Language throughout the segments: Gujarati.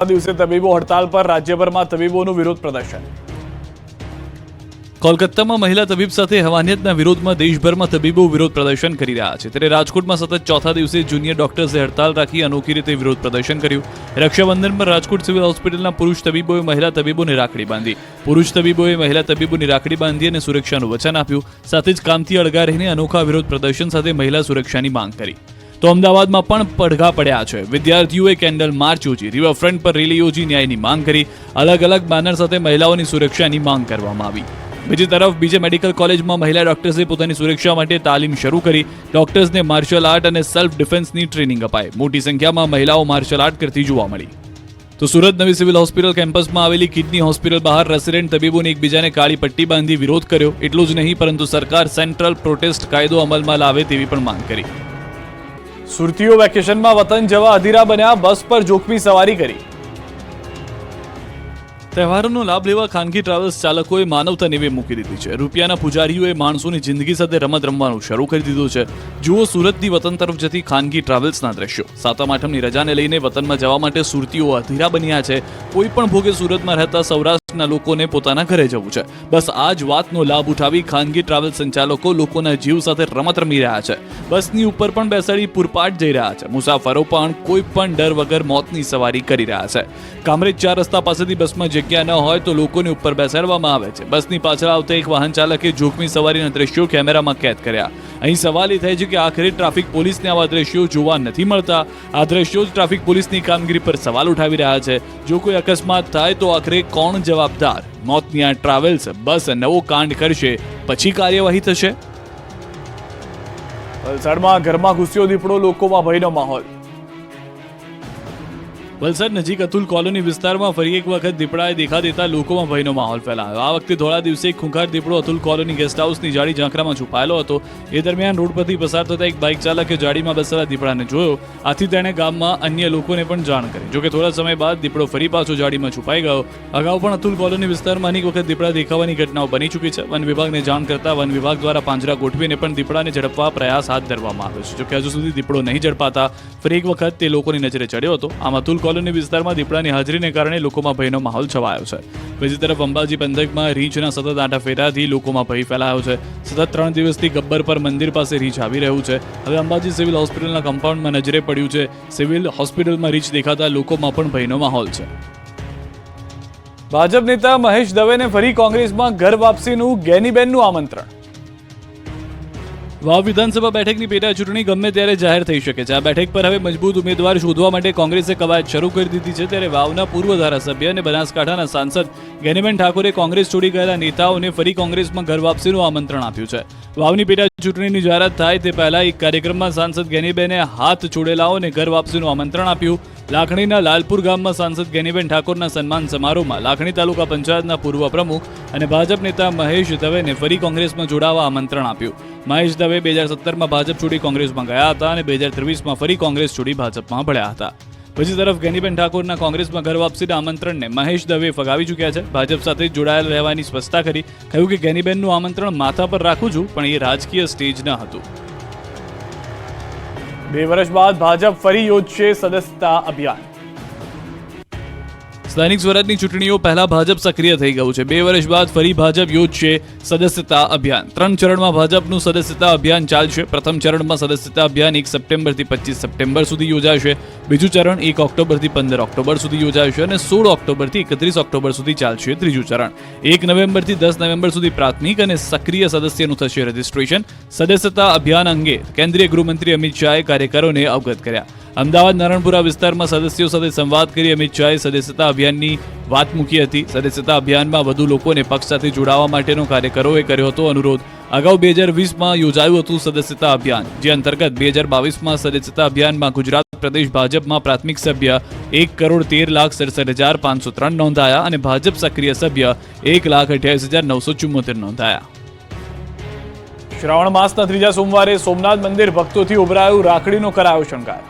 દિવસે તબીબો હડતાલ પર, રાજ્યભરમાં તબીબોનું વિરોધ પ્રદર્શન. કોલકાતામાં મહિલા તબીબ સાથે હવાનિયતના વિરોધમાં દેશભરમાં તબીબો વિરોધ પ્રદર્શન કરી રહ્યા છે. ત્યારે રાજકોટમાં સતત ચોથા દિવસે જુનિયર ડોક્ટર્સે હડતાલ રાખી અનોખી રીતે વિરોધ પ્રદર્શન કર્યું. રક્ષાબંધન પર રાજકોટ સિવિલ હોસ્પિટલના પુરુષ તબીબોએ મહિલા તબીબોને રાખડી બાંધી. પુરુષ તબીબોએ મહિલા તબીબોની રાખડી બાંધી અને સુરક્ષાનું વચન આપ્યું. સાથે જ કામથી અળગા રહીને અનોખા વિરોધ પ્રદર્શન સાથે મહિલા સુરક્ષાની માંગ કરી. તો અમદાવાદમાં પણ પડઘા પડ્યા છે. વિદ્યાર્થીઓએ કેન્ડલ માર્ચ યોજી, રિવરફ્રન્ટ પર રેલી યોજી ન્યાયની માંગ કરી. અલગ અલગ બેનર સાથે મહિલાઓની સુરક્ષાની માંગ કરવામાં આવી. બીજી તરફ બીજે મેડિકલ કોલેજમાં મહિલા ડોક્ટર્સે પોતાની સુરક્ષા માટે તાલીમ શરૂ કરી. ડોક્ટર્સને માર્શલ આર્ટ અને સેલ્ફ ડિફેન્સની ટ્રેનિંગ અપાઈ. મોટી સંખ્યામાં મહિલાઓ માર્શલ આર્ટ કરતી જોવા મળી. તો સુરત નવી સિવિલ હોસ્પિટલ કેમ્પસમાં આવેલી કિડની હોસ્પિટલ બહાર રેસિડેન્ટ તબીબોને એકબીજાને કાળી પટ્ટી બાંધી વિરોધ કર્યો. એટલું જ નહીં, પરંતુ સરકાર સેન્ટ્રલ પ્રોટેસ્ટ કાયદો અમલમાં લાવે તેવી પણ માંગ કરી. સુરતીઓ વેકેશનમાં વતન જવા અધીરા બન્યા, બસ પર જોખમી સવારી કરી. તહેવારોનો લાભ લેવા ખાનગી ટ્રાવેલ્સ ચાલકોએ માનવતા નેવે મૂકી દીધી છે. રૂપિયાના પૂજારીઓએ માણસોની જિંદગી સાથે રમત રમવાનું શરૂ કરી દીધું છે. જુઓ સુરતની વતન તરફ જતી ખાનગી ટ્રાવેલ્સના દ્રશ્યો. સાતમ આઠમની રજાને લઈને વતનમાં જવા માટે સુરતીઓ અધીરા બન્યા છે. કોઈ પણ ભોગે સુરતમાં રહેતા સૌરાષ્ટ્રના લોકોને પોતાના ઘરે જવું છે. બસ આ જ વાતનો લાભ ઉઠાવી ખાનગી ટ્રાવેલ સંચાલકો લોકોના જીવ સાથે રમત રમી રહ્યા છે. બસની ઉપર પણ બેસાડી પૂરપાટ જઈ રહ્યા છે. મુસાફરો પણ કોઈ પણ ડર વગર મોતની સવારી કરી રહ્યા છે. કામરેજ 4 રસ્તા પાસેથી બસમાં જગ્યા ન હોય તો લોકોને ઉપર બેસાડવામાં આવે છે. બસની પાછળ આવતા એક વાહન ચાલકે જોખમી સવારીના દ્રશ્યો કેમેરામાં કેદ કર્યા. અહીં સવાલ એ થાય છે કે આખરે ટ્રાફિક પોલીસને આવા દ્રશ્યો જોવા નથી મળતા. આ દ્રશ્યો જ ટ્રાફિક પોલીસની કામગીરી પર સવાલ ઉઠાવી રહ્યા છે. જો કોઈ અકસ્માત થાય તો આખરે કોણ જવાબદાર? મોતની આ ટ્રાવેલ્સ બસ નવો કાંડ કરશે, પછી કાર્યવાહી થશે. વલસાડમાં ઘરમાં ઘૂસ્યો દીપડો, લોકોમાં ભયનો માહોલ. વલસાડ નજીક અતુલ કોલોની વિસ્તારમાં ફરી એક વખત દીપડાએ દેખા દેતા લોકોમાં ભયનો માહોલ ફેલાયો. આ વખતે ધોળા દિવસે એક ખૂંખાર દીપડો અતુલ કોલોની ગેસ્ટ હાઉસની જાળી ઝાંખરામાં છુપાયેલો હતો. એ દરમિયાન રોડ પરથી પસાર થતા એક બાઇક ચાલકે જાળીમાં બેસેલા દીપડાને જોયો. આથી તેણે ગામમાં અન્ય લોકોને પણ જાણ કરી. જોકે થોડા સમય બાદ દીપડો ફરી પાછો જાળીમાં છુપાઈ ગયો. અગાઉ પણ અતુલ કોલોની વિસ્તારમાં અનેક વખત દીપડા દેખાવાની ઘટનાઓ બની ચૂકી છે. વન વિભાગને જાણ કરતા વન વિભાગ દ્વારા પાંજરા ગોઠવીને પણ દીપડાને ઝડપવા પ્રયાસ હાથ ધરવામાં આવ્યો છે. જોકે હજુ સુધી દીપડો નહીં ઝડપાતા ફરી એક વખત તે લોકોની નજરે ચડ્યો હતો. આમ અતુલ કોલોની વિસ્તારમાં દીપડાની હાજરીને કારણે લોકોમાં ભયનો માહોલ છવાયો છે. બીજી તરફ અંબાજી પંથકમાં રીંછના સતત આંટા ફેરાથી લોકોમાં ભય ફેલાયો છે. સતત 3 દિવસથી ગબ્બર પર મંદિર પાસે રીંછ આવી રહ્યું છે. હવે અંબાજી સિવિલ હોસ્પિટલના કમ્પાઉન્ડમાં નજરે પડ્યું છે. સિવિલ હોસ્પિટલમાં રીંછ દેખાતા લોકોમાં પણ ભયનો માહોલ છે. ભાજપ નેતા મહેશ દવેને ફરી કોંગ્રેસમાં ઘર વાપસીનું ગેનીબેનનું આમંત્રણ. વાવ વિધાનસભા બેઠકની પેટા ચૂંટણી ગમે ત્યારે જાહેર થઈ શકે છે. આ બેઠક પર હવે મજબૂત ઉમેદવાર શોધવા માટે કોંગ્રેસે કવાયત શરૂ કરી દીધી છે. ત્યારે વાવના પૂર્વ ધારાસભ્ય અને બનાસકાંઠાના સાંસદ ગેનીબેન ઠાકોરે કોંગ્રેસ છોડી ગયેલા નેતાઓને ફરી કોંગ્રેસમાં ઘર વાપસીનું આમંત્રણ આપ્યું છે. વાવની પેટા ચૂંટણીની જાહેરાત થાય તે પહેલા એક કાર્યક્રમમાં સાંસદ ગેનીબેને હાથ છોડેલાઓને ઘર વાપસીનું આમંત્રણ આપ્યું. લાખણીના લાલપુર ગામમાં સાંસદ ગેનીબેન ઠાકોરના સન્માન સમારોહમાં લાખણી તાલુકા પંચાયતના પૂર્વ પ્રમુખ અને ભાજપ નેતા મહેશ દવેને ફરી કોંગ્રેસમાં જોડાવા આમંત્રણ આપ્યું. મહેશ દવે 2017માં ભાજપ છોડી કોંગ્રેસમાં ગયા હતા અને 2023માં ફરી કોંગ્રેસ છોડી ભાજપમાં ભળ્યા હતા. બીજી તરફ ગેનીબેન ઠાકોરના કોંગ્રેસમાં ઘર વાપસીના આમંત્રણને મહેશ દવે ફગાવી ચૂક્યા છે. ભાજપ સાથે જોડાયેલ રહેવાની સ્પષ્ટતા કરી. કહ્યું કે ગેનીબેનનું આમંત્રણ માથા પર રાખું છું, પણ એ રાજકીય સ્ટેજ ન હતું. 2 વર્ષ બાદ ભાજપ ફરી યોજશે સદસ્યતા અભિયાન. સ્થાનિક સ્વરાજની ચૂંટણીઓ પહેલા ભાજપ સક્રિય થઈ ગયું છે. 2 વર્ષ બાદ ફરી ભાજપ યોજશે સદસ્યતા અભિયાન. 3 ચરણમાં ભાજપનું સદસ્યતા અભિયાન ચાલશે. પ્રથમ ચરણમાં સદસ્યતા અભિયાન 1 સપ્ટેમ્બરથી 25 સપ્ટેમ્બર સુધી યોજાશે. બીજું ચરણ 1 ઓક્ટોબરથી 15 ઓક્ટોબર સુધી યોજાશે અને 16 ઓક્ટોબરથી 31 ઓક્ટોબર સુધી ચાલશે. ત્રીજું ચરણ 1 નવેમ્બરથી 10 નવેમ્બર સુધી પ્રાથમિક અને સક્રિય સદસ્યનું થશે રજીસ્ટ્રેશન. સદસ્યતા અભિયાન અંગે કેન્દ્રીય ગૃહમંત્રી અમિત શાહે કાર્યકરોને અવગત કર્યા. અમદાવાદ નારણપુરા વિસ્તારમાં સદસ્યો સાથે સંવાદ કરી અમિત શાહે સદસ્યતા અભિયાનની વાત મૂકી હતી. સદસ્યતા અભિયાનમાં વધુ લોકોને પક્ષ સાથે જોડાવા માટેનો કાર્યકરોએ કર્યો હતો અનુરોધ. અગાઉ 2020માં યોજાયું હતું સદસ્યતા અભિયાન, જે અંતર્ગત 2022માં સદસ્યતા અભિયાનમાં ગુજરાત પ્રદેશ ભાજપમાં પ્રાથમિક સભ્ય 1,13,67,503 નોંધાયા અને ભાજપ સક્રિય સભ્ય 1,28,974 નોંધાયા. શ્રાવણ માસના 3જા સોમવારે સોમનાથ મંદિર ભક્તોથી ઉભરાયું, રાખડીનો કરાયો શણગાર.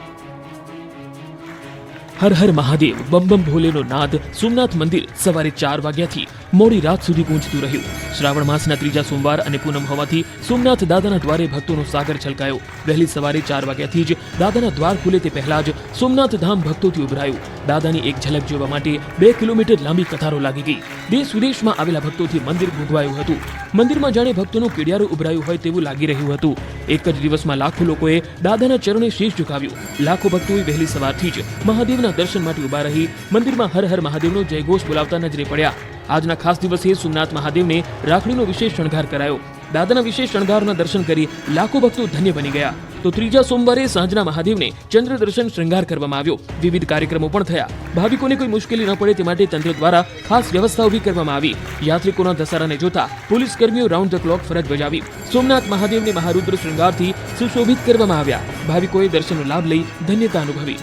હર હર મહાદેવ, બમ બમ ભોલેનો નાદ. સોમનાથ મંદિર સવારે 4 વાગ્યાથી મોડી રાત સુધી ગૂંજતું રહ્યું. શ્રાવણ માસના ત્રીજા સોમવાર અને પૂનમ હોવાથી સોમનાથ દાદાના દ્વારે ભક્તોનો સાગર છલકાયો. વહેલી સવારે 4 વાગ્યાથી જ દાદાના દ્વાર ખુલે તે પહેલા જ સોમનાથ ધામ ભક્તોથી ઉભરાયું. દાદાની એક ઝલક જોવા માટે 2 કિલોમીટર લાંબી કતારો લાગી ગઈ. દેશ વિદેશમાં આવેલા ભક્તોથી મંદિર ગુંજવાયું હતું. મંદિરમાં જાણે ભક્તોનું કેડિયારું ઉભરાયું હોય તેવું લાગી રહ્યું હતું. એક જ દિવસમાં લાખો લોકોએ દાદાના ચરણે શીશ ઝુકાવ્યું. લાખો ભક્તોએ વહેલી સવારથી જ મહાદેવના દર્શન માટે ઉભા રહી મંદિરમાં હર હર મહાદેવનો જયઘોષ બોલાવતા નજરે પડ્યા. આજના ખાસ દિવસે સોમનાથ મહાદેવને રાખડીનો વિશેષ શણગાર કરાયો. દાદાના વિશેષ શણગારના દર્શન કરી લાખો ભક્તો ધન્ય બની ગયા. તો ત્રીજા સોમવારે સાંજના મહાદેવને ચંદ્ર દર્શન શૃંગાર કરવામાં આવ્યો. વિવિધ કાર્યક્રમો પણ થયા. ભાવિકોને કોઈ મુશ્કેલી ન પડે તે માટે તંત્ર દ્વારા ખાસ વ્યવસ્થા ઊભી કરવામાં આવી. યાત્રિકોના ધસારાને જોતા પોલીસ કર્મીઓ રાઉન્ડ ધ ક્લોક ફરજ બજાવી. સોમનાથ મહાદેવને મહારુદ્ર શૃંગારથી સુશોભિત કરવામાં આવ્યા. ભાવિકોએ દર્શનનો લાભ લઈ ધન્યતા અનુભવી.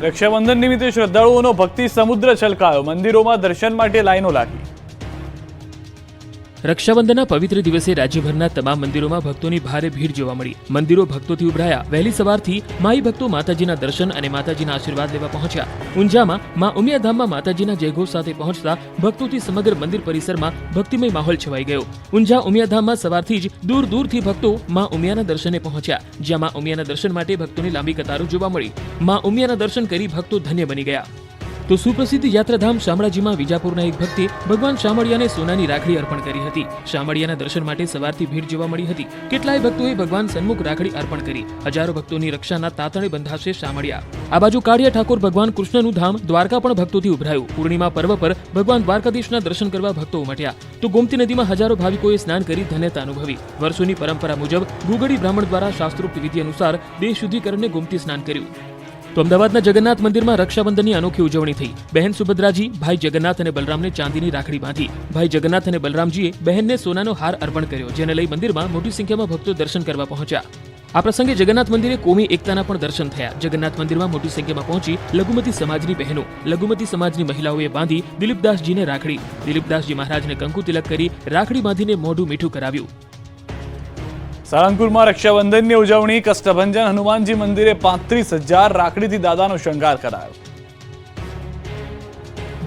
રક્ષાબંધન નિમિત્તે શ્રદ્ધાળુઓનો ભક્તિ સમુદ્ર છલકાયો. મંદિરોમાં દર્શન માટે લાઈનો લાગી. રક્ષાબંધનના પવિત્ર દિવસે રાજ્યભરના તમામ મંદિરોમાં ભક્તોની ભારે ભીડ જોવા મળી. મંદિરો ભક્તોથી ઉભરાયા. વહેલી સવારથી માઈ ભક્તો માતાજીના દર્શન અને માતાજીના આશીર્વાદ લેવા પહોંચ્યા. ઊંઝામાં મા ઉમિયાધામમાં માતાજીના જયઘોષ સાથે પહોંચતા ભક્તોથી સમગ્ર મંદિર પરિસરમાં ભક્તિમય માહોલ છવાઈ ગયો. ઊંઝા ઉમિયાધામમાં સવારથી જ દૂર દૂરથી ભક્તો મા ઉમિયાના દર્શને પહોંચ્યા. જ્યાં મા ઉમિયાના દર્શન માટે ભક્તોની લાંબી કતારો જોવા મળી. મા ઉમિયાના દર્શન કરી ભક્તો ધન્ય બની ગયા. તો સુપ્રસિદ્ધ યાત્રાધામ શામળાજીમાં વિજાપુરના એક ભક્તે ભગવાન શામળિયાને સોનાની રાખડી અર્પણ કરી હતી. શામળિયાના દર્શન માટે સવારથી ભીડ જોવા મળી હતી. કેટલાય ભક્તોએ ભગવાન સન્મુખ રાખડી અર્પણ કરી. હજારો ભક્તોની રક્ષાના તાતણે બંધાશે શામળિયા. આ બાજુ કાળિયા ઠાકોર ભગવાન કૃષ્ણનું ધામ દ્વારકા પણ ભક્તોથી ઉભરાયું. પૂર્ણિમા પર્વ પર ભગવાન દ્વારકાધીશના દર્શન કરવા ભક્તો ઉમટ્યા. તો ગોમતી નદીમાં હજારો ભાવિકોએ સ્નાન કરી ધન્યતા અનુભવી. વર્ષોની પરંપરા મુજબ ગુગડી બ્રાહ્મણ દ્વારા શાસ્ત્રોક્ત વિધિ અનુસાર દેહ શુદ્ધિકરણને ગોમતી સ્નાન કર્યું. તો અમદાવાદના જગન્નાથ મંદિરમાં રક્ષાબંધનની અનોખી ઉજવણી થઈ. બહેન સુભદ્રાજી ભાઈ જગન્નાથ અને બલરામને ચાંદીની રાખડી બાંધી. ભાઈ જગન્નાથ અને બલરામજીએ બહેનને સોનાનો હાર અર્પણ કર્યો, જેને લઈ મંદિરમાં મોટી સંખ્યામાં ભક્તો દર્શન કરવા પહોંચ્યા. આ પ્રસંગે જગન્નાથ મંદિરે કોમી એકતાના પણ દર્શન થયા. જગન્નાથ મંદિરમાં મોટી સંખ્યામાં પહોંચી લઘુમતી સમાજની બહેનો, લઘુમતી સમાજની મહિલાઓએ બાંધી દિલીપદાસજીને રાખડી. દિલીપદાસજી મહારાજને કંકુ તિલક કરી રાખડી બાંધીને મોઢું મીઠું કરાવ્યું. સાળંગપુરમાં રક્ષાબંધનની ઉજવણી. કષ્ટભંજન હનુમાનજી મંદિરે 35,000 રાખડીથી દાદાનો શણગાર કરાયો.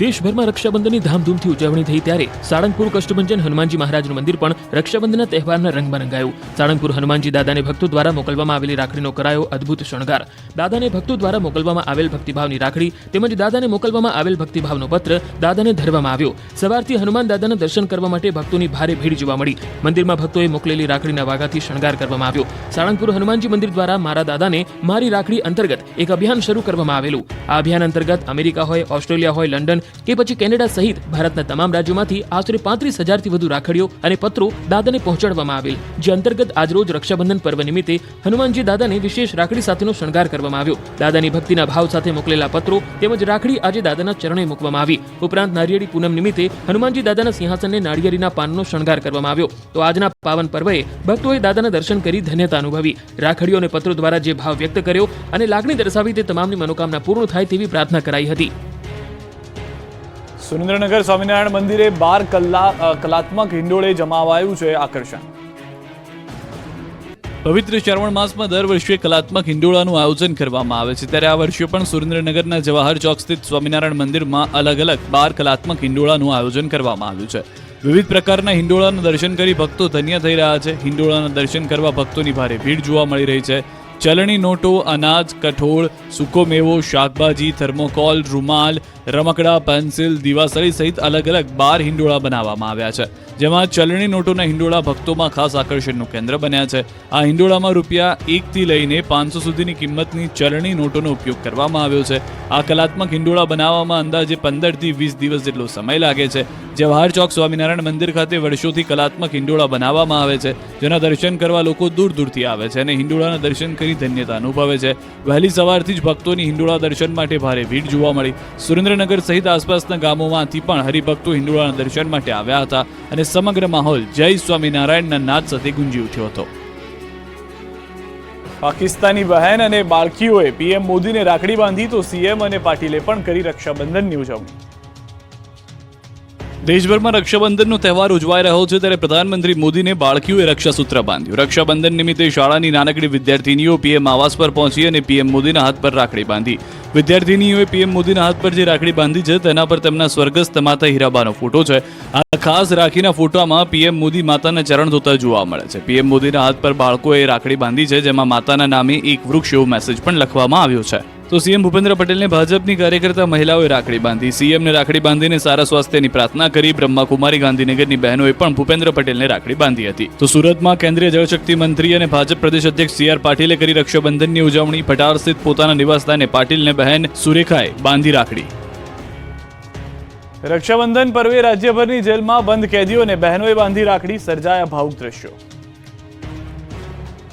દેશભરમાં રક્ષાબંધનની ધામધૂમથી ઉજવણી થઈ ત્યારે સાળંગપુર કષ્ટભંજન હનુમાનજી મહારાજનું મંદિર પણ રક્ષાબંધનના તહેવારના રંગમાં રંગાયું. સાળંગપુર હનુમાનજી દાદાને ભક્તો દ્વારા મોકલવામાં આવેલી રાખડીનો કરાયો અદ્ભુત શણગાર. દાદાને ભક્તો દ્વારા મોકલવામાં આવેલ ભક્તિભાવની રાખડી તેમજ દાદાને મોકલવામાં આવેલ ભક્તિભાવનો પત્ર દાદાને ધરવામાં આવ્યો. સવારથી હનુમાન દાદાના દર્શન કરવા માટે ભક્તોની ભારે ભીડ જોવા મળી. મંદિરમાં ભક્તોએ મોકલેલી રાખડીના વાઘાથી શણગાર કરવામાં આવ્યો. સાળંગપુર હનુમાનજી મંદિર દ્વારા મારા દાદાને મારી રાખડી અંતર્ગત એક અભિયાન શરૂ કરવામાં આવેલું. આ અભિયાન અંતર્ગત અમેરિકા હોય, ઓસ્ટ્રેલિયા હોય, લંડન કે પછી કેનેડા સહિત ભારતના તમામ રાજ્યોમાંથી આશરે 35,000થી વધુ રાખડીઓ અને પત્રો દાદાને પહોંચાડવામાં આવેલ. જે અંતર્ગત આજરોજ રક્ષાબંધન પર્વ નિમિત્તે હનુમાનજી દાદાને વિશેષ રાખડી સાથેનો શણગાર કરવામાં આવ્યો. દાદાની ભક્તિના ભાવ સાથે મોકલેલા પત્રો તેમજ રાખડી આજે દાદાના ચરણે મૂકવામાં આવી. ઉપરાંત નારિયેળી પૂનમ નિમિત્તે હનુમાનજી દાદાના સિંહાસનને નાળિયેરીના પાનનો શણગાર કરવામાં આવ્યો. તો આજના પાવન પર્વએ ભક્તોએ દાદાના દર્શન કરી ધન્યતા અનુભવી. રાખડીઓ અને પત્રો દ્વારા જે ભાવ વ્યક્ત કર્યો અને લાગણી દર્શાવી તે તમામની મનોકામના પૂર્ણ થાય તેવી પ્રાર્થના કરાઈ હતી. સુરેન્દ્રનગર સ્વામિનારાયણ મંદિરે 12 કલાત્મક હિંડોળે જમાવાયું છે આકર્ષણ. પવિત્ર શ્રાવણ માસમાં દર વર્ષે કલાત્મક હિંડોળાનું આયોજન કરવામાં આવે છે. ત્યારે આ વર્ષે પણ સુરેન્દ્રનગરના જવાહર ચોક સ્થિત સ્વામિનારાયણ મંદિરમાં અલગ અલગ 12 કલાત્મક હિંડોળાનું આયોજન કરવામાં આવ્યું છે. વિવિધ પ્રકારના હિંડોળાના દર્શન કરી ભક્તો ધન્ય થઈ રહ્યા છે. હિંડોળાના દર્શન કરવા ભક્તોની ભારે ભીડ જોવા મળી રહી છે. ચલણી નોટો, અનાજ, કઠોળ, સૂકો મેવો, શાકભાજી, થર્મોકોલ, રૂમાલ, રમકડા, પેન્સિલ, દીવાસળી સહિત અલગ અલગ 12 હિંડોળા બનાવવામાં આવ્યા છે. જેમાં ચલણી નોટોના હિંડોળા ભક્તોમાં ખાસ આકર્ષણનું કેન્દ્ર બન્યા છે. આ હિંડોળામાં ₹1 થી લઈને 500 સુધીની કિંમતની ચલણી નોટોનો ઉપયોગ કરવામાં આવ્યો છે. આ કલાત્મક હિંડોળા બનાવવામાં અંદાજે 15 થી 20 દિવસ જેટલો સમય લાગે છે. જવાહર ચોક સ્વામિનારાયણ મંદિર ખાતે વર્ષોથી કલાત્મક હિંડોળા બનાવવામાં આવે છે, જેના દર્શન કરવા લોકો દૂર દૂરથી આવે છે અને હિંડોળાના દર્શન કરી ધન્યતા અનુભવે છે. વહેલી સવારથી જ ભક્તોની હિંડોળા દર્શન માટે ભારે ભીડ જોવા મળી. સુરેન્દ્રનગર સહિત આસપાસના ગામોમાંથી પણ હરિભક્તો હિંડોળાના દર્શન માટે આવ્યા હતા અને સમગ્ર માહોલ જય સ્વામિનારાયણના નાદ સાથે ગુંજી ઉઠ્યો હતો. પાકિસ્તાની બહેન અને બાળકીઓએ પીએમ મોદીને રાખડી બાંધી તો સીએમ અને પાટીલે પણ કરી રક્ષાબંધનની ઉજવણી. દેશભરમાં રક્ષાબંધનનો તહેવાર ઉજવાઈ રહ્યો છે ત્યારે પ્રધાનમંત્રી મોદીને બાળકીઓએ રક્ષાસૂત્ર બાંધ્યું. રક્ષાબંધન નિમિત્તે શાળાની નાનકડી વિદ્યાર્થીનીઓ પીએમ આવાસ પર પહોંચી અને પીએમ મોદીના હાથ પર રાખડી બાંધી. વિદ્યાર્થીનીઓએ પીએમ મોદીના હાથ પર જે રાખડી બાંધી છે તેના પર તેમના સ્વર્ગસ્થ માતા હીરાબાનો ફોટો છે. આ ખાસ રાખીના ફોટામાં પીએમ મોદી માતાના ચરણ ધોતા જોવા મળે છે. પીએમ મોદીના હાથ પર બાળકોએ રાખડી બાંધી છે, જેમાં માતાના નામે એક વૃક્ષ એવો મેસેજ પણ લખવામાં આવ્યો છે. તો સીએમ ભૂપેન્દ્ર પટેલને ભાજપની કાર્યકર્તા મહિલાઓએ રાખડી બાંધી. સીએમને રાખડી બાંધીને સારા સ્વાસ્થ્યની પ્રાર્થના કરી. બ્રહ્માકુમારી ગાંધીનગરની બહેનોએ પણ ભૂપેન્દ્ર પટેલને રાખડી બાંધી હતી. તો સુરતમાં કેન્દ્રીય જળશક્તિ મંત્રી અને ભાજપ પ્રદેશ અધ્યક્ષ CR પાટીલે કરી રક્ષાબંધનની ઉજવણી. પટાર સ્થિત પોતાના નિવાસસ્થાને પાટીલને બહેન સુરેખાએ બાંધી રાખડી. રક્ષાબંધન પર્વે રાજ્યભરની જેલમાં બંધ કેદીઓને બહેનોએ બાંધી રાખડી. સર્જાયા ભાવુક દ્રશ્યો.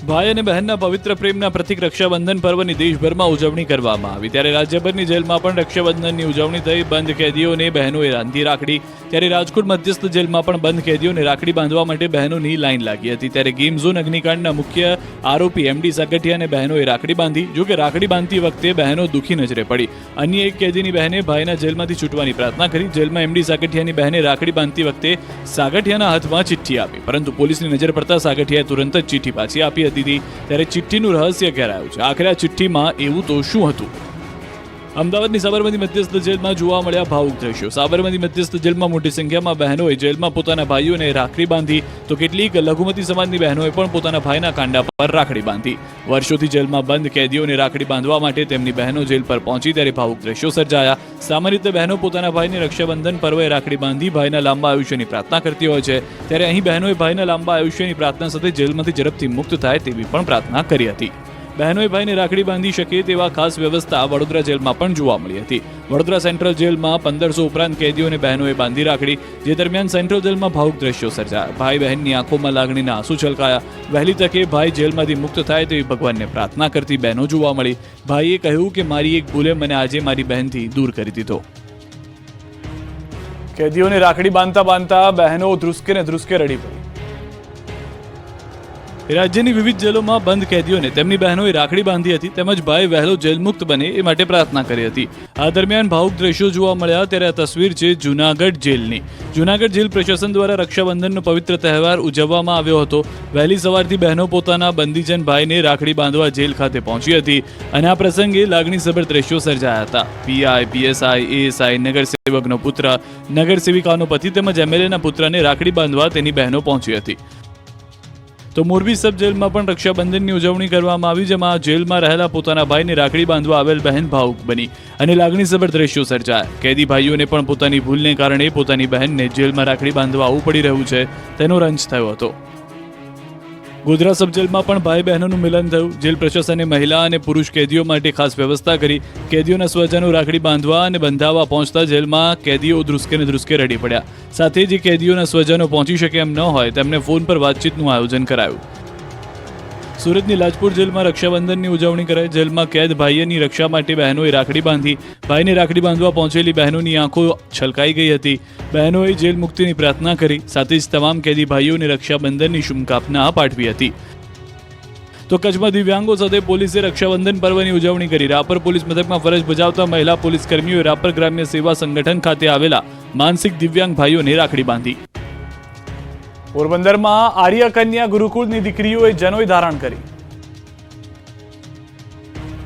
ભાઈ અને બહેનના પવિત્ર પ્રેમના પ્રતીક રક્ષાબંધન પર્વની દેશભરમાં ઉજવણી કરવામાં આવી. ત્યારે રાજ્યભરની જેલમાં પણ રક્ષાબંધનની ઉજવણી થઈ. બંધ કેદીઓને બહેનોએ બાંધી રાખડી. ત્યારે રાજકોટ મધ્યસ્થ જેલમાં પણ બંધ કેદીઓને રાખડી બાંધવા માટે બહેનોની લાઈન લાગી હતી. ત્યારે ગેમ ઝોન અગ્નિકાંડના મુખ્ય આરોપી MD સાગઠિયાને બહેનોએ રાખડી બાંધી. જોકે રાખડી બાંધતી વખતે બહેનો દુઃખી નજરે પડી. અન્ય એક કેદીની બહેને ભાઈના જેલમાંથી છૂટવાની પ્રાર્થના કરી. જેલમાં MD સાગઠિયાની બહેને રાખડી બાંધતી વખતે સાગઠિયાના હાથમાં ચિઠ્ઠી આપી, પરંતુ પોલીસની નજર પડતા સાગઠિયાએ તુરંત જ ચિઠ્ઠી પાછી આપી હતી. ત્યારે ચિઠ્ઠીનું રહસ્ય ઘેરાયું છે. આખરે આ ચિઠ્ઠીમાં એવું તો શું હતું? અમદાવાદની સાબરમતી મધ્યસ્થ જેલમાં જોવા મળ્યા ભાવુક દ્રશ્યો. સાબરમતી મધ્યસ્થ જેલમાં મોટી સંખ્યામાં બહેનોએ જેલમાં પોતાના ભાઈઓને રાખડી બાંધી. તો કેટલીક લઘુમતી સમાજની બહેનોએ પણ પોતાના ભાઈના કાંડા પર રાખડી બાંધી. વર્ષોથી જેલમાં બંધ કેદીઓને રાખડી બાંધવા માટે તેમની બહેનો જેલ પર પહોંચી. ત્યારે ભાવુક દ્રશ્યો સર્જાયા. સામાન્ય રીતે બહેનો પોતાના ભાઈને રક્ષાબંધન પર્વે રાખડી બાંધી ભાઈના લાંબા આયુષ્યની પ્રાર્થના કરતી હોય છે. ત્યારે અહીં બહેનોએ ભાઈના લાંબા આયુષ્યની પ્રાર્થના સાથે જેલમાંથી ઝડપથી મુક્ત થાય તેવી પણ પ્રાર્થના કરી હતી. બહેનોએ ભાઈને રાખડી બાંધી શકે તેવા ખાસ વ્યવસ્થા વડોદરા જેલમાં પણ જોવા મળી હતી. વડોદરા સેન્ટ્રલ જેલમાં 1500 ઉપરાંત કેદીઓને બહેનોએ બાંધી રાખડી. જે દરમિયાન સેન્ટ્રલ જેલમાં ભાવુક દ્રશ્યો સર્જાયા. ભાઈ બહેનની આંખોમાં લાગણીના આંસુ છલકાયા. વહેલી તકે ભાઈ જેલમાંથી મુક્ત થાય તેવી ભગવાનને પ્રાર્થના કરતી બહેનો જોવા મળી. ભાઈએ કહ્યું કે મારી એક ભૂલે મને આજે મારી બહેનથી દૂર કરી દીધો. કેદીઓને રાખડી બાંધતા બાંધતા બહેનો ધ્રુસકે ને ધ્રુસકે રડી પડી. રાજ્યની વિવિધ જેલોમાં બંધ કેદીઓને તેમની બહેનોએ રાખડી બાંધી હતી. તેમજ ભાઈ વહેલો જેલ મુક્ત બને એ માટે પ્રાર્થના કરી હતી. આ દરમિયાન ભાવુક દ્રશ્યો જોવા મળ્યા. ત્યારે આ તસવીર છે જૂનાગઢ જેલની. જૂનાગઢ જેલ પ્રશાસન દ્વારા રક્ષાબંધનનો પવિત્ર તહેવાર ઉજવવામાં આવ્યો હતો. વહેલી સવારથી બહેનો પોતાના બંદીજન ભાઈને રાખડી બાંધવા જેલ ખાતે પહોંચી હતી અને આ પ્રસંગે લાગણીસભર દ્રશ્યો સર્જાયા હતા. PI, PSI, ASI, નગરસેવકનો પુત્ર, નગરસેવિકાનો પતિ તેમજ MLAના પુત્રને રાખડી બાંધવા તેની બહેનો પહોંચી હતી. તો મોરબી સબ જેલમાં પણ રક્ષાબંધનની ઉજવણી કરવામાં આવી, જેમાં જેલમાં રહેલા પોતાના ભાઈને રાખડી બાંધવા આવેલ બહેન ભાવુક બની અને લાગણીસભર દ્રશ્યો સર્જાયા. કેદી ભાઈઓને પણ પોતાની ભૂલને કારણે પોતાની બહેનને જેલમાં રાખડી બાંધવા આવવું પડી રહ્યું છે તેનો રંજ થયો હતો. ગોધરા સબ જેલમાં પણ ભાઈ બહેનોનું મિલન થયું. જેલ પ્રશાસને મહિલા અને પુરુષ કેદીઓ માટે ખાસ વ્યવસ્થા કરી. કેદીઓના સ્વજનો રાખડી બાંધવા અને બંધાવવા પહોંચતા જેલમાં કેદીઓ ધ્રુસકે ને ધ્રુસકે રડી પડ્યા. સાથે જ કેદીઓના સ્વજનો પહોંચી શકે એમ ન હોય તેમને ફોન પર વાતચીતનું આયોજન કરાયું. સુરતની લાજપુર જેલમાં રક્ષાબંધનની ઉજવણી કરાઈ. જેલમાં કેદ ભાઈની રક્ષા માટે બહેનોએ રાખડી બાંધી. ભાઈને રાખડી બાંધવા પહોંચેલી બહેનોની આંખો છલકાઈ ગઈ હતી. બહેનોએ જેલ મુક્તિની પ્રાર્થના કરી. સાથે જ તમામ કેદી ભાઈઓને રક્ષાબંધનની શુભકામના પાઠવી હતી. તો કચ્છમાં દિવ્યાંગો સાથે પોલીસે રક્ષાબંધન પર્વની ઉજવણી કરી. રાપર પોલીસ મથકમાં ફરજ બજાવતા મહિલા પોલીસ કર્મીઓએ રાપર ગ્રામ્ય સેવા સંગઠન ખાતે આવેલા માનસિક દિવ્યાંગ ભાઈઓને રાખડી બાંધી. પોરબંદરમાં આર્ય કન્યા ગુરુકુળની દીકરીઓએ જનોઈ ધારણ કરી.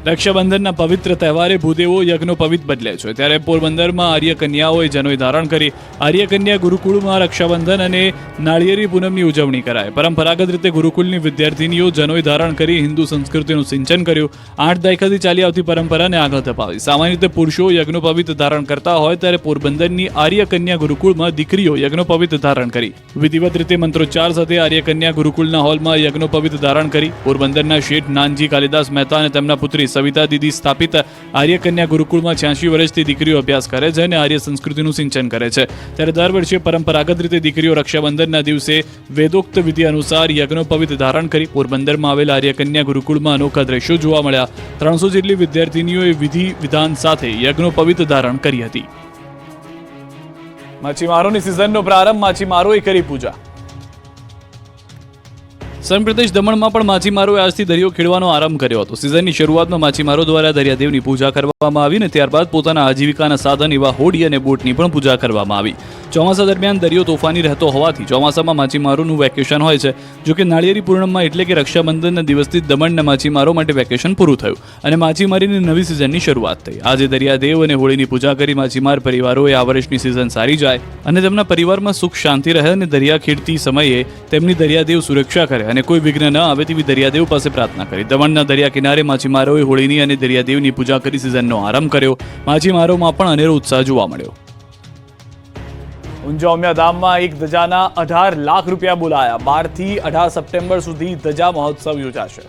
રક્ષાબંધનના પવિત્ર તહેવારે ભૂદેવો યજ્ઞો પવિત્ર બદલે છે. ત્યારે પોરબંદરમાં આર્ય કન્યાઓએ જનોઈ ધારણ કરી. આર્ય કન્યા ગુરુકુળમાં રક્ષાબંધન અને નાળિયેરી પૂનમની ઉજવણી કરાય. પરંપરાગત રીતે ગુરુકુળની વિદ્યાર્થીનીઓ જનોઈ ધારણ કરી હિન્દુ સંસ્કૃતિનું સિંચન કર્યું. 8 દાયકાથી ચાલી આવતી પરંપરાને આગળ ધપાવી. સામાન્ય રીતે પુરુષો યજ્ઞોપવિત ધારણ કરતા હોય ત્યારે પોરબંદરની આર્ય કન્યા ગુરુકુળમાં દીકરીઓ યજ્ઞોપવિત ધારણ કરી. વિધિવત રીતે મંત્રોચ્ચાર સાથે આર્ય કન્યા ગુરુકુળના હોલમાં યજ્ઞોપવિત ધારણ કરી. પોરબંદરના શેઠ નાનજી કાલિદાસ મહેતા અને તેમના પુત્રી સવિતા દીદી સ્થાપિત આર્ય કન્યા ગુરુકુળમાં 86 વર્ષથી દીકરીઓ અભ્યાસ કરે છે અને આર્ય સંસ્કૃતિનું સિંચન કરે છે. ત્યારે દર વર્ષે પરંપરાગત રીતે દીકરીઓ રક્ષાબંધનના દિવસે વેદોક્ત વિધિ અનુસાર યજ્ઞોપવિત ધારણ કરી. પોરબંદરમાં આવેલ આર્ય કન્યા ગુરુકુળમાં અનોખા દ્રશ્યો જોવા મળ્યા. 300 જેટલી વિદ્યાર્થીનીઓએ વિધિ વિધાન સાથે યજ્ઞોપવિત ધારણ કરી હતી. માછીમારોની સિઝનનો પ્રારંભ. માછીમારોએ કરી પૂજા. સંઘ પ્રદેશ દમણમાં પણ માછીમારોએ આજથી દરિયો ખેડવાનો આરંભ કર્યો હતો. સિઝનની શરૂઆતમાં માછીમારો દ્વારા દરિયાદેવની પૂજા કરવામાં આવી અને ત્યારબાદ પોતાના આજીવિકાના સાધન એવા હોડી અને બોટની પણ પૂજા કરવામાં આવી. ચોમાસા દરમિયાન દરિયો તોફાની રહેતો હોવાથી ચોમાસામાં માછીમારોનું વેકેશન હોય છે. જો કે નાળિયેરી પૂર્ણિમા એટલે કે રક્ષાબંધનના દિવસથી દમણના માછીમારો માટે વેકેશન પૂરું થયું અને માછીમારીની નવી સિઝનની શરૂઆત થઈ. આજે દરિયાદેવ અને હોળીની પૂજા કરી માછીમાર પરિવારોએ આ વર્ષની સિઝન સારી જાય અને તેમના પરિવારમાં સુખ શાંતિ રહે અને દરિયા ખેડતી સમયે તેમની દરિયાદેવ સુરક્ષા કરે અને કોઈ વિઘ્ન ન આવે તેવી દરિયાદેવ પાસે પ્રાર્થના કરી. દમણના દરિયા કિનારે માછીમારોએ હોળીની અને દરિયાદેવની પૂજા કરી સિઝનનો આરંભ કર્યો. માછીમારોમાં પણ અનેરો ઉત્સાહ જોવા મળ્યો. ઊંઝા ઉમિયા ધામમાં એક ધજાના 18 લાખ રૂપિયા બોલાયા. 12 થી 18 સપ્ટેમ્બર સુધી ધજા મહોત્સવ યોજાશે.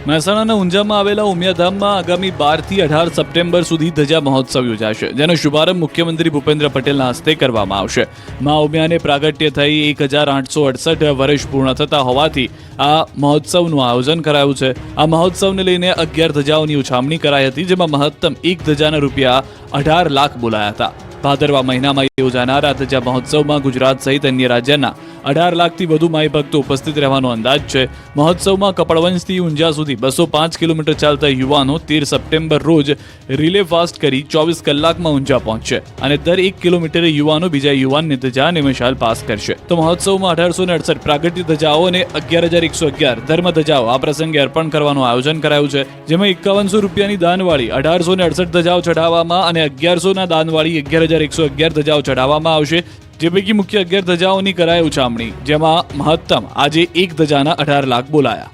મહેસાણાના ઊંઝામાં આવેલા ઉમિયાધામમાં આગામી 12 થી 18 સપ્ટેમ્બર સુધી ધજા મહોત્સવ યોજાશે, જેનો શુભારંભ મુખ્યમંત્રી ભૂપેન્દ્ર પટેલના હસ્તે કરવામાં આવશે. મા ઉમિયાને પ્રાગટ્ય થઈ 1868 વર્ષ પૂર્ણ થતા હોવાથી આ મહોત્સવનું આયોજન કરાયું છે. આ મહોત્સવને લઈને 11 ધજાઓની ઉછામણી કરાઈ હતી, જેમાં મહત્તમ એક ધજાના રૂપિયા 18 લાખ બોલાયા હતા. ભાદરવા મહિનામાં યોજાનાર આ ધજા મહોત્સવમાં ગુજરાત સહિત અન્ય રાજ્યના 18 લાખથી વધુ માઈ ભક્તો ઉપસ્થિત રહેવાનો અંદાજ છે. મહોત્સવમાં કપડવંજથી ઊંઝા સુધી 205 કિલોમીટર ચાલતા યુવાનો 13 સપ્ટેમ્બર રોજ રિલે ફાસ્ટ કરી 24 કલાકમાં ઊંઝા પહોંચશે અને દર 1 કિલોમીટરે યુવાનો બીજા યુવાનને ધજા અને મશાલ પાસ કરશે. તો મહોત્સવમાં 1868 પ્રાગટ્ય ધજાઓ અને 11,111 ધર્મ ધજાઓ આ પ્રસંગે અર્પણ કરવાનું આયોજન કરાયું છે, જેમાં 5100 રૂપિયાની દાનવાળી 1868 ધજાઓ ચઢાવવામાં અને 1100ના દાનવાળી 11,111 ધજાઓ ચઢાવવામાં આવશે. જે પૈકી મુખ્ય 11 ધજાઓની કરાય ઉછામણી, જેમાં મહત્તમ આજે એક ધજાના 18 લાખ બોલાયા.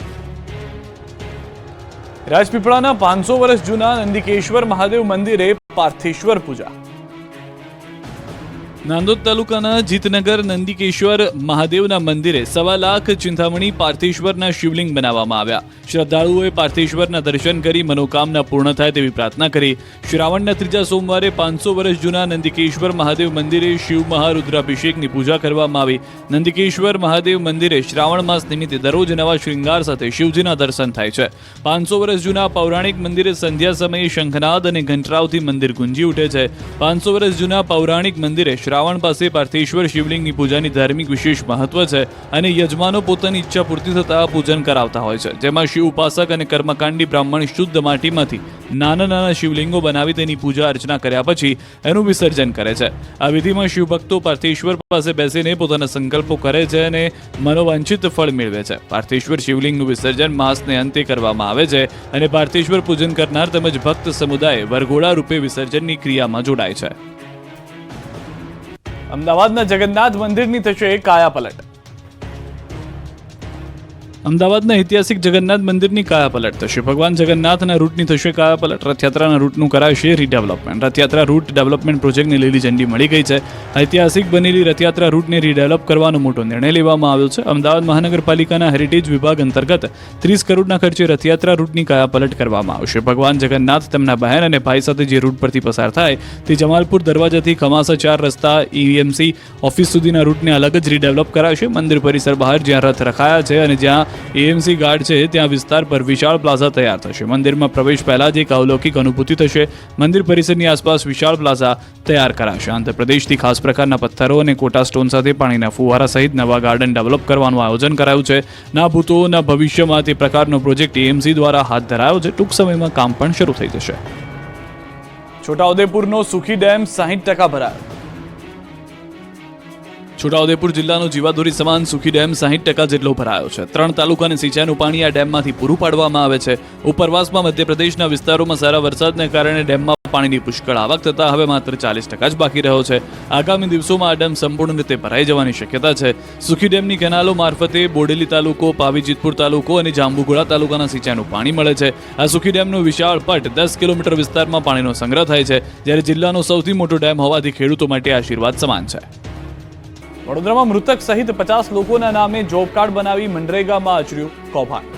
રાજપીપળાના 500 વર્ષ જૂના નંદિકેશ્વર મહાદેવ મંદિરે પાર્થેશ્વર પૂજા. નાંદોદ તાલુકાના જીતનગર નંદિકેશ્વર મહાદેવના મંદિરે 1.25 લાખ ચિંતામણી પાર્થેશ્વરના શિવલિંગ બનાવવામાં આવ્યા. શ્રદ્ધાળુઓએ પાર્થેશ્વરના દર્શન કરી મનોકામના પૂર્ણ થાય તેવી પ્રાર્થના કરી. શ્રાવણના ત્રીજા સોમવારે 500 વર્ષ જૂના નંદિકેશ્વર મહાદેવ મંદિરે શિવ મહારુદ્રાભિષેકની પૂજા કરવામાં આવી. નંદિકેશ્વર મહાદેવ મંદિરે શ્રાવણ માસ નિમિત્તે દરરોજ નવા શ્રૃંગાર સાથે શિવજીના દર્શન થાય છે. 500 વર્ષ જૂના પૌરાણિક મંદિરે સંધ્યા સમયે શંખનાદ અને ઘંટરાવથી મંદિર ગુંજી ઉઠે છે. 500 વર્ષ જૂના પૌરાણિક મંદિરે શ્રાવણ પાસે પાર્થેશ્વર શિવલિંગની પૂજાની ધાર્મિક વિશેષ મહત્વ છે અને યજમાનો પોતાની ઈચ્છા પૂર્તિ થતા પૂજન કરાવતા હોય છે, જેમાં શિવ ઉપાસક અને કર્મકાંડી બ્રાહ્મણ શુદ્ધ માટીમાંથી નાના નાના શિવલિંગો બનાવી તેની પૂજા અર્ચના કર્યા પછી એનું વિસર્જન કરે છે. આ વિધિમાં શિવભક્તો પાર્થેશ્વર પાસે બેસીને પોતાના સંકલ્પો કરે છે અને મનોવાંછિત ફળ મેળવે છે. પાર્થેશ્વર શિવલિંગનું વિસર્જન માસને અંતે કરવામાં આવે છે અને પાર્થેશ્વર પૂજન કરનાર તેમજ ભક્ત સમુદાય વરઘોડા રૂપે વિસર્જનની ક્રિયામાં જોડાય છે. અમદાવાદના જગન્નાથ મંદિરની થશે કાયાપલટ. અમદાવાદના ઐતિહાસિક જગન્નાથ મંદિરની કાયાપલટ થશે. ભગવાન જગન્નાથના રૂટની થશે કાયાપલટ. રથયાત્રાના રૂટનું કરાશે રીડેવલપમેન્ટ. રથયાત્રા રૂટ ડેવલપમેન્ટ પ્રોજેક્ટને લીલી ઝંડી મળી ગઈ છે. ઐતિહાસિક બનેલી રથયાત્રા રૂટને રીડેવલપ કરવાનો મોટો નિર્ણય લેવામાં આવ્યો છે. અમદાવાદ મહાનગરપાલિકાના હેરિટેજ વિભાગ અંતર્ગત 30 કરોડના ખર્ચે રથયાત્રા રૂટની કાયાપલટ કરવામાં આવશે. ભગવાન જગન્નાથ તેમના બહેન અને ભાઈ સાથે જે રૂટ પરથી પસાર થાય તે જમાલપુર દરવાજાથી ખમાસા 4 રસ્તા એએમસી ઓફિસ સુધીના રૂટને અલગ જ રીડેવલપ કરાશે. મંદિર પરિસર બહાર જ્યાં રથ રખાયા છે અને જ્યાં એએમસી ગાર્ડ છે ત્યાં વિસ્તાર પર વિશાળ પ્લાઝા તૈયાર થશે. મંદિરમાં પ્રવેશ પહેલા જ એક અલૌકિક અનુભૂતિ થશે. મંદિર પરિસરની આસપાસ વિશાળ પ્લાઝા તૈયાર કરાશે. આંધ્રપ્રદેશથી ખાસ પ્રકારના પથ્થરો અને કોટા સ્ટોન સાથે પાણીના ફુવારા સહિત નવા ગાર્ડન ડેવલપ કરવાનું આયોજન કરાયું છે. ના ભૂતો ના ભવિષ્યમાં તે પ્રકારનો પ્રોજેક્ટ એએમસી દ્વારા હાથ ધરાયો છે. ટૂંક સમયમાં કામ પણ શરૂ થઈ જશે. છોટાઉદેપુરનો સુખી ડેમ 60% ભરાયો. છોટાઉદેપુર જિલ્લાનો જીવાદોરી સમાન સુખી ડેમ 60% જેટલો ભરાયો છે. 3 તાલુકાને સિંચાઈનું પાણી આ ડેમમાંથી પૂરું પાડવામાં આવે છે. ઉપરવાસમાં મધ્યપ્રદેશના વિસ્તારોમાં સારા વરસાદને કારણે ડેમમાં પાણીની પુષ્કળ આવક થતા હવે માત્ર 40% જ બાકી રહ્યો છે. આગામી દિવસોમાં આ ડેમ સંપૂર્ણ રીતે ભરાઈ જવાની શક્યતા છે. સુખી ડેમની કેનાલો મારફતે બોડેલી તાલુકો, પાવીજીતપુર તાલુકો અને જાંબુઘોડા તાલુકાના સિંચાઈનું પાણી મળે છે. આ સુખી ડેમનો વિશાળ પટ 10 કિલોમીટર વિસ્તારમાં પાણીનો સંગ્રહ થાય છે, જ્યારે જિલ્લાનો સૌથી મોટો ડેમ હોવાથી ખેડૂતો માટે આશીર્વાદ સમાન છે. વડોદરામાં મૃતક સહિત 50 લોકોના નામે જોબ કાર્ડ બનાવી મનરેગામાં આચર્યું કૌભાંડ.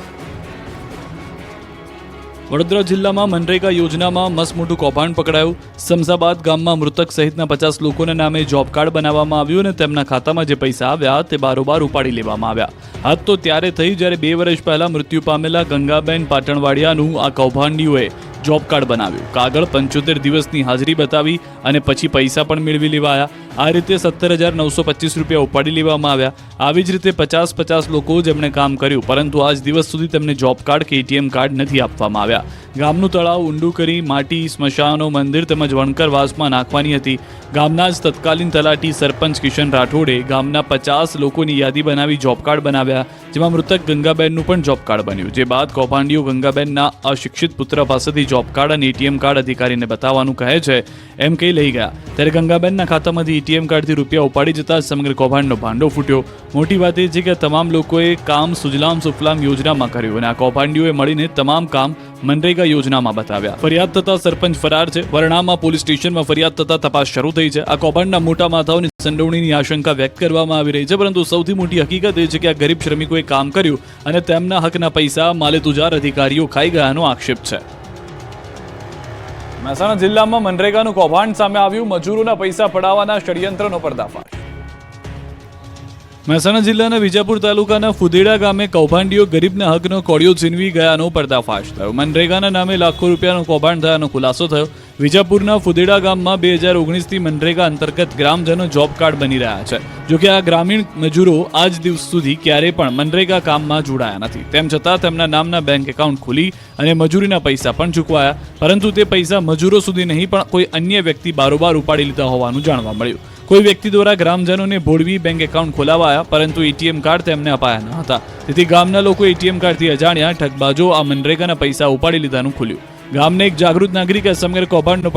વડોદરા જિલ્લામાં મનરેગા યોજનામાં મસમોટું કૌભાંડ પકડાયું. સમસાબાદ ગામમાં મૃતક સહિતના 50 લોકોના નામે જોબ કાર્ડ બનાવવામાં આવ્યું અને તેમના ખાતામાં જે પૈસા આવ્યા તે બારોબાર ઉપાડી લેવામાં આવ્યા. હાથ તો ત્યારે થઈ જ્યારે 2 વર્ષ પહેલા મૃત્યુ પામેલા ગંગાબેન પાટણવાડિયાનું આ કૌભાંડીઓએ જોબ કાર્ડ બનાવ્યું. કાગળ 75 દિવસની હાજરી બતાવી અને પછી પૈસા પણ મેળવી લેવાયા. આ રીતે 17,925 રૂપિયા ઉપાડી લેવામાં આવ્યા. આવી જ રીતે 50 લોકો જેમણે કામ કર્યું પરંતુ આજ દિવસ સુધી તેમને જોબ કાર્ડ કે એટીએમ કાર્ડ નથી આપવામાં આવ્યા. ગામનું તળાવ ઊંડું કરી માટી, સ્મશાનો, મંદિર તેમજ વણકરવાસમાં નાખવાની હતી. ગામના જ તત્કાલીન તલાટી સરપંચ કિશન રાઠોડે ગામના 50 લોકોની યાદી બનાવી જોબ કાર્ડ બનાવ્યા, જેમાં મૃતક ગંગાબેનનું પણ જોબ કાર્ડ બન્યું. જે બાદ કૌભાંડીઓ ગંગાબેનના અશિક્ષિત પુત્ર પાસેથી જોબ કાર્ડ અને એટીએમ કાર્ડ અધિકારીને બતાવવાનું કહે છે એમ કહી લઈ ગયા. ત્યારે ગંગાબેનના ખાતામાંથી એટીએમ કાર્ડથી રૂપિયા ઉપાડી જતા સમગ્ર કૌભાંડનો ભાંડો ફૂટ્યો. મોટી વાત એ છે કે તમામ લોકોએ કામ સુજલામ સુફલામ યોજનામાં કર્યું અને આ કૌભાંડીઓએ મળીને તમામ કામ મનરેગા યોજનામાં બતાવ્યા. ફરિયાદ થતા સરપંચ ફરાર છે. વરણામાં પોલીસ સ્ટેશનમાં ફરિયાદ થતા તપાસ શરૂ થઈ છે. આ કૌભાંડના મોટા માથાઓની સંડોવણીની આશંકા વ્યક્ત કરવામાં આવી રહી છે, પરંતુ સૌથી મોટી હકીકત એ છે કે આ ગરીબ શ્રમિકોએ કામ કર્યું અને તેમના હકના પૈસા માલેતુજાર અધિકારીઓ ખાઈ ગયાનો આક્ષેપ છે. મહેસાણા જિલ્લામાં મનરેગાનું કૌભાંડ સામે આવ્યું. મજૂરોના પૈસા પડાવવાના ષડયંત્રનો પર્દાફાશ. મહેસાણા જિલ્લાના વિજાપુર તાલુકાના ફુદેડા ગામે કૌભાંડીઓ ગરીબના હકનો કોળિયો છીનવી ગયાનો પર્દાફાશ થયો. મનરેગાના નામે લાખો રૂપિયાનું કૌભાંડ થયાનો ખુલાસો થયો. વિજાપુરના ફુદેડા ગામમાં 2019થી મનરેગા અંતર્ગત ગ્રામજનો જોબ કાર્ડ બની રહ્યા છે. જોકે આ ગ્રામીણ મજૂરો આજ દિવસ સુધી ક્યારેય પણ મનરેગા કામમાં જોડાયા નથી. તેમ છતાં તેમના નામના બેંક એકાઉન્ટ ખુલી અને મજૂરીના પૈસા પણ ચૂકવાયા, પરંતુ તે પૈસા મજૂરો સુધી નહીં પણ કોઈ અન્ય વ્યક્તિ બારોબાર ઉપાડી લીધા હોવાનું જાણવા મળ્યું. કોઈ વ્યક્તિ દ્વારા ગ્રામજનોને ભોળવી બેંક એકાઉન્ટ ખોલાવાયા, પરંતુ એટીએમ કાર્ડ તેમને અપાયા ન હતા. તેથી ગામના લોકો એટીએમ કાર્ડથી અજાણ્યા ઠગબાજો આ મનરેગાના પૈસા ઉપાડી લીધાનું ખુલ્યું. ગામને એક જાગૃત નાગરિકે સમગ્ર કૌભાંડનો